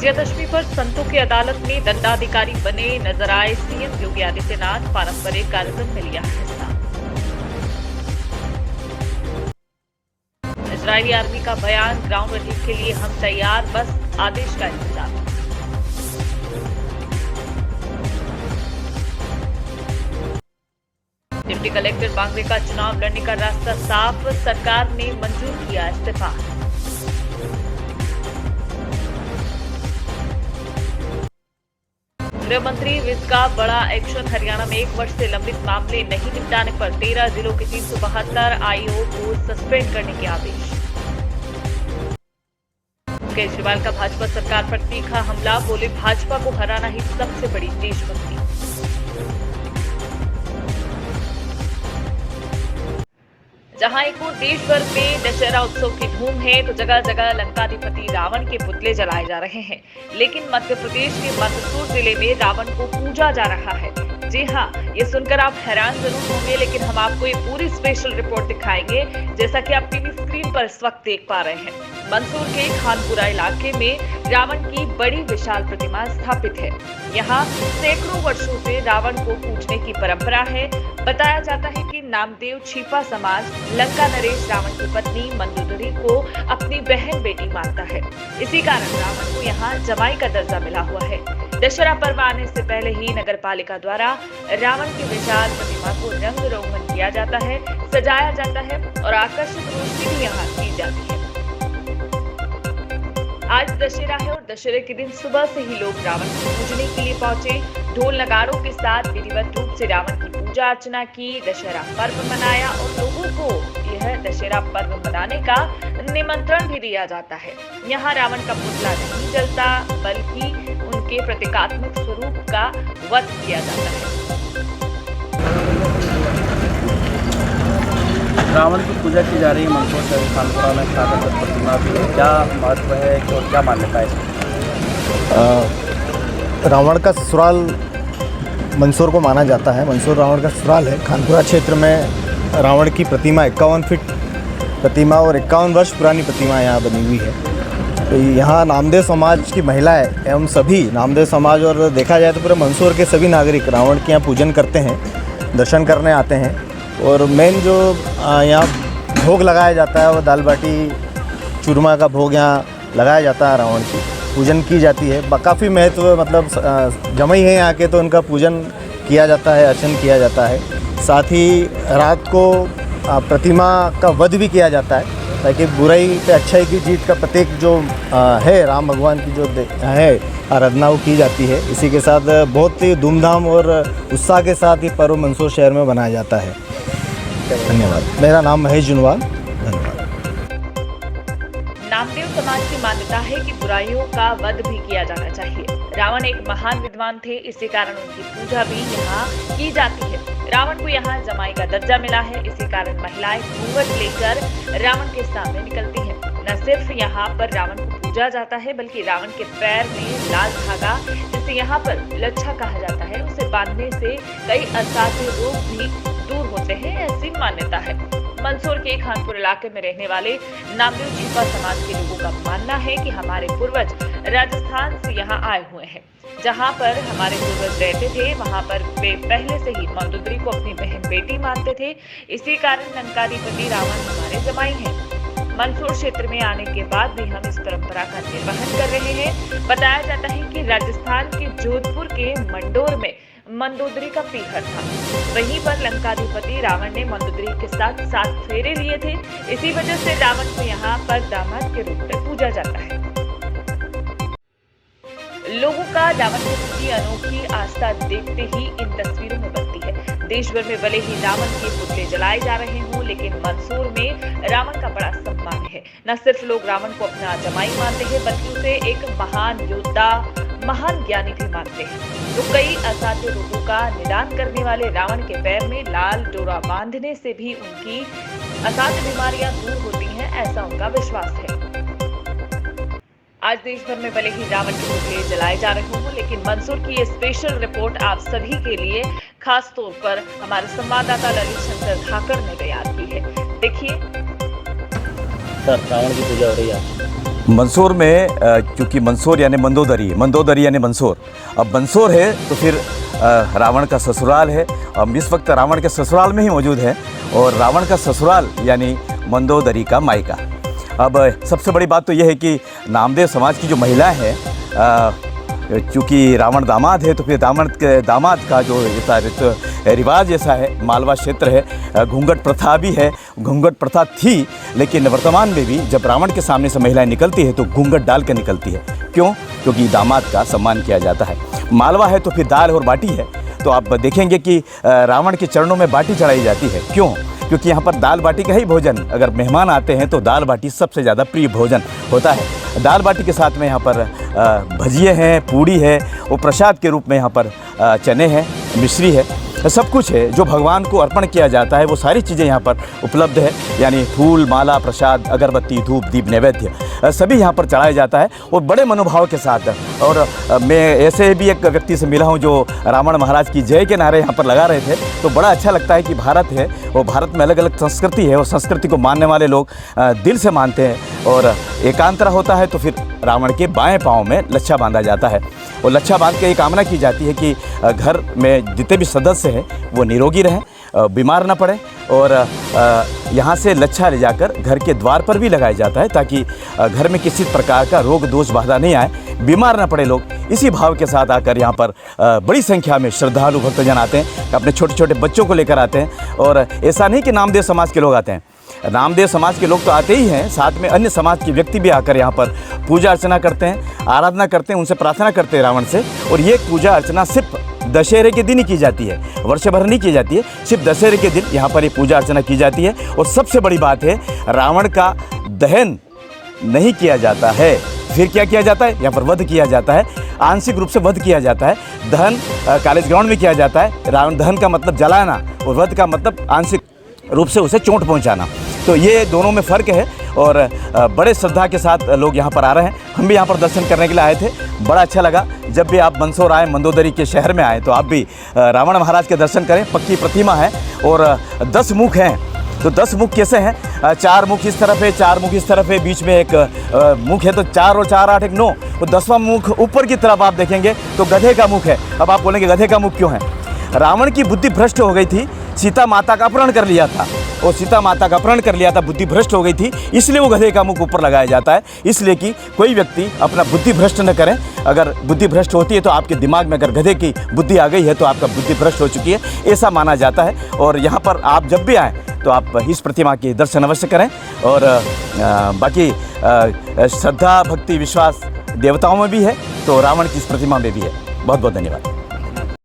विजयादशमी पर संतों की अदालत में दंडाधिकारी बने नजर आए सीएम योगी आदित्यनाथ। पारंपरिक कार्यक्रम में लिया हिस्सा। इजरायली आर्मी का बयान, ग्राउंड अटैक के लिए हम तैयार, बस आदेश का इंतजार। डिप्टी कलेक्टर बांगरे का चुनाव लड़ने का रास्ता साफ, सरकार ने मंजूर किया इस्तीफा। गृह मंत्री विज का बड़ा एक्शन, हरियाणा में 1 वर्ष से लंबित मामले नहीं निपटाने पर 13 जिलों के 372 आईओ को सस्पेंड करने के आदेश। केजरीवाल का भाजपा सरकार पर तीखा हमला, बोले भाजपा को हराना ही सबसे बड़ी देशभक्ति। जहां एक ओर देश भर में दशहरा उत्सव की धूम है, तो जगह जगह लंकाधिपति रावण के पुतले जलाए जा रहे हैं। लेकिन मध्य प्रदेश के मंदसौर जिले में रावण को पूजा जा रहा है। जी हां, ये सुनकर आप हैरान जरूर होंगे, लेकिन हम आपको ये पूरी स्पेशल रिपोर्ट दिखाएंगे। जैसा कि आप टीवी स्क्रीन पर इस वक्त देख पा रहे हैं, मंदसौर के खानपुरा इलाके में रावण की बड़ी विशाल प्रतिमा स्थापित है। यहाँ सैकड़ों वर्षों से रावण को पूजने की परंपरा है। बताया जाता है कि नामदेव छिपा समाज लंका नरेश रावण की पत्नी मंदोदरी को अपनी बहन बेटी मानता है। इसी कारण रावण को यहाँ जमाई का दर्जा मिला हुआ है। दशहरा पर्व आने से पहले ही नगर पालिका द्वारा रावण की विशाल प्रतिमा को रंग रोगन किया जाता है, सजाया जाता है और आकर्षक रोशनी भी यहाँ की जाती है। आज दशहरा है और दशहरे के दिन सुबह से ही लोग रावण को पूजने के लिए पहुंचे। ढोल नगाड़ों के साथ विधिवत रूप से रावण की पूजा अर्चना की, दशहरा पर्व मनाया और लोगों को यह दशहरा पर्व मनाने का निमंत्रण भी दिया जाता है। यहाँ रावण का पुतला नहीं जलता, बल्कि उनके प्रतीकात्मक स्वरूप का वध किया जाता है। रावण की पूजा की जा रही है मंदसौर शहर खानपुरा में, खाकर प्रतिमा भी है। क्या महत्व है और क्या मान्यता है इसमें? रावण का ससुराल मंदसौर को माना जाता है। मंदसौर रावण का ससुराल है। खानपुरा क्षेत्र में रावण की प्रतिमा 51 फीट प्रतिमा और 51 वर्ष पुरानी प्रतिमा यहाँ बनी हुई है। तो यहाँ नामदेव समाज की महिलाएं एवं सभी नामदेव समाज और देखा जाए तो पूरे मंदसौर के सभी नागरिक रावण के यहाँ पूजन करते हैं, दर्शन करने आते हैं। और मेन जो यहाँ भोग लगाया जाता है वो दाल बाटी चूरमा का भोग यहाँ लगाया जाता है। रावण की पूजन की जाती है। काफ़ी महत्व, मतलब जमाई है यहाँ के, तो उनका पूजन किया जाता है, अर्चन किया जाता है। साथ ही रात को प्रतिमा का वध भी किया जाता है, ताकि बुराई पे अच्छाई की जीत का प्रतीक जो है राम भगवान की जो है आराधना वो की जाती है। इसी के साथ बहुत ही धूमधाम और उत्साह के साथ ये पर्व मंदसौर शहर में मनाया जाता है। धन्यवाद। मेरा नाम महेश जुनवाल। धन्यवाद। नामदेव समाज की मान्यता है कि बुराइयों का वध भी किया जाना चाहिए। रावण एक महान विद्वान थे, इसी कारण उनकी पूजा भी यहाँ की जाती है। रावण को यहाँ जमाई का दर्जा मिला है, इसी कारण महिलाएं घूंघट लेकर रावण के सामने निकलती हैं। न सिर्फ यहाँ पर रावण को पूजा जाता है, बल्कि रावण के पैर में लाल धागा, जिसे यहाँ पर लच्छा कहा जाता है, उसे बांधने से कई असाध्य रोग भी दूर होते हैं, ऐसी मान्यता है। मंदसौर के खानपुर इलाके में रहने वाले नामदेव छिपा समाज के लोगों का मानना है कि हमारे पूर्वज राजस्थान से यहाँ आए हुए हैं। जहाँ पर हमारे पूर्वज रहते थे, वहाँ पर वे पहले से ही मंदोदरी को अपनी बहन बेटी मानते थे। इसी कारण लंकाधिपति रावण हमारे जमाई हैं। मंदसौर क्षेत्र में आने के बाद भी हम इस परंपरा का निर्वहन कर रहे हैं। बताया जाता है कि राजस्थान के जोधपुर के मंडोर में मंदोदरी का पीहर था। वहीं पर लंकाधिपति रावण ने मंदोदरी के साथ 7 फेरे लिए थे। इसी वजह से रावण को यहाँ पर दामाद के रूप में पूजा जाता है। लोगों का रावण के प्रति अनोखी आस्था देखते ही इन तस्वीरों में बनती है। देश भर में भले ही रावण के पुतले जलाए जा रहे हों, लेकिन मंदसौर में रावण का बड़ा सम्मान है। न सिर्फ लोग रावण को अपना जमाई मानते हैं, बल्कि उसे एक महान योद्धा, महान ज्ञानी भी मानते हैं। तो कई असाध्य रोगों का निदान करने वाले रावण के पैर में लाल डोरा बांधने से भी उनकी असाध्य बीमारियां दूर होती हैं, ऐसा उनका विश्वास है। आज देश भर में भले ही रावण के पुतले जलाए जा रहे हों, लेकिन मंदसौर की ये स्पेशल रिपोर्ट आप सभी के लिए खास तौर पर हमारे संवाददाता ललित शंकर धाकर ने तैयार की है। देखिए। सर, रावण की पूजा हो रही है। मंदसौर में क्योंकि मंदसौर यानी मंदोदरी, मंदोदरी यानी मंदसौर। अब मंदसौर है तो फिर रावण का ससुराल है। हम इस वक्त रावण के ससुराल में ही मौजूद हैं और रावण का ससुराल यानी मंदोदरी का मायका। अब सबसे बड़ी बात तो यह है कि नामदेव समाज की जो महिलाएं हैं, चूँकि रावण दामाद है तो फिर दामाद का जो रिवाज ऐसा है, मालवा क्षेत्र है, घूंघट प्रथा भी है। घूंघट प्रथा थी, लेकिन वर्तमान में भी जब रावण के सामने से महिलाएं निकलती है तो घूंघट डाल कर निकलती है। क्यों? क्योंकि दामाद का सम्मान किया जाता है। मालवा है तो फिर दाल और बाटी है, तो आप देखेंगे कि रावण के चरणों में बाटी चढ़ाई जाती है। क्यों? क्योंकि यहाँ पर दाल बाटी का ही भोजन, अगर मेहमान आते हैं तो दाल बाटी सबसे ज़्यादा प्रिय भोजन होता है। दाल बाटी के साथ में यहाँ पर भजिए हैं, पूड़ी है, और प्रसाद के रूप में यहाँ पर चने हैं, मिश्री है, सब कुछ है जो भगवान को अर्पण किया जाता है। वो सारी चीज़ें यहाँ पर उपलब्ध है, यानी फूल, माला, प्रसाद, अगरबत्ती, धूप, दीप, नैवेद्य सभी यहाँ पर चढ़ाया जाता है और बड़े मनोभाव के साथ। और मैं ऐसे भी एक व्यक्ति से मिला हूँ जो रावण महाराज की जय के नारे यहाँ पर लगा रहे थे, तो बड़ा अच्छा लगता है कि भारत है और भारत में अलग अलग संस्कृति है और संस्कृति को मानने वाले लोग दिल से मानते हैं। और एकांतरा होता है तो फिर रावण के बाएं पाँव में लच्छा बांधा जाता है और लच्छा बांध के ये कामना की जाती है कि घर में जितने भी सदस्य हैं वो निरोगी रहें, बीमार ना पड़े। और यहाँ से लच्छा ले जाकर घर के द्वार पर भी लगाया जाता है ताकि घर में किसी प्रकार का रोग दोष बाधा नहीं आए, बीमार ना पड़े लोग। इसी भाव के साथ आकर यहाँ पर बड़ी संख्या में श्रद्धालु भक्तजन आते हैं, अपने छोटे छोटे बच्चों को लेकर आते हैं। और ऐसा नहीं कि नामदेव समाज के लोग आते हैं, नामदेव समाज के लोग तो आते ही हैं, साथ में अन्य समाज के व्यक्ति भी आकर यहाँ पर पूजा अर्चना करते हैं, आराधना करते हैं, उनसे प्रार्थना करते हैं रावण से। और ये पूजा अर्चना सिर्फ दशहरे के दिन ही की जाती है, वर्ष भर नहीं की जाती है, सिर्फ दशहरे के दिन यहाँ पर ये पूजा अर्चना की जाती है। और सबसे बड़ी बात है, रावण का दहन नहीं किया जाता है, फिर क्या किया जाता है? यहाँ पर वध किया जाता है, आंशिक रूप से वध किया जाता है। दहन कॉलेज ग्राउंड में किया जाता है। रावण दहन का मतलब जलाना और वध का मतलब आंशिक रूप से उसे चोट पहुँचाना। तो ये दोनों में फ़र्क है और बड़े श्रद्धा के साथ लोग यहाँ पर आ रहे हैं। हम भी यहाँ पर दर्शन करने के लिए आए थे, बड़ा अच्छा लगा। जब भी आप मंदसौर आए, मंदोदरी के शहर में आए, तो आप भी रावण महाराज के दर्शन करें। पक्की प्रतिमा है और 10 मुख हैं। तो 10 मुख कैसे हैं? 4 मुख इस तरफ है, 4 मुख इस तरफ है, बीच में एक मुख है, तो 4 और 4 8 एक 9। तो 10वां मुख ऊपर की तरफ आप देखेंगे तो गधे का मुख है। अब आप बोलेंगे गधे का मुख क्यों है? रावण की बुद्धि भ्रष्ट हो गई थी, सीता माता का अपहरण कर लिया था और सीता माता का अपहरण कर लिया था, बुद्धि भ्रष्ट हो गई थी, इसलिए वो गधे का मुख ऊपर लगाया जाता है। इसलिए कि कोई व्यक्ति अपना बुद्धि भ्रष्ट न करें। अगर बुद्धि भ्रष्ट होती है तो आपके दिमाग में अगर गधे की बुद्धि आ गई है तो आपका बुद्धि भ्रष्ट हो चुकी है, ऐसा माना जाता है। और यहाँ पर आप जब भी आएँ तो आप इस प्रतिमा के दर्शन अवश्य करें। और बाकी श्रद्धा, भक्ति, विश्वास देवताओं में भी है तो रावण की इस प्रतिमा में भी है। बहुत बहुत धन्यवाद।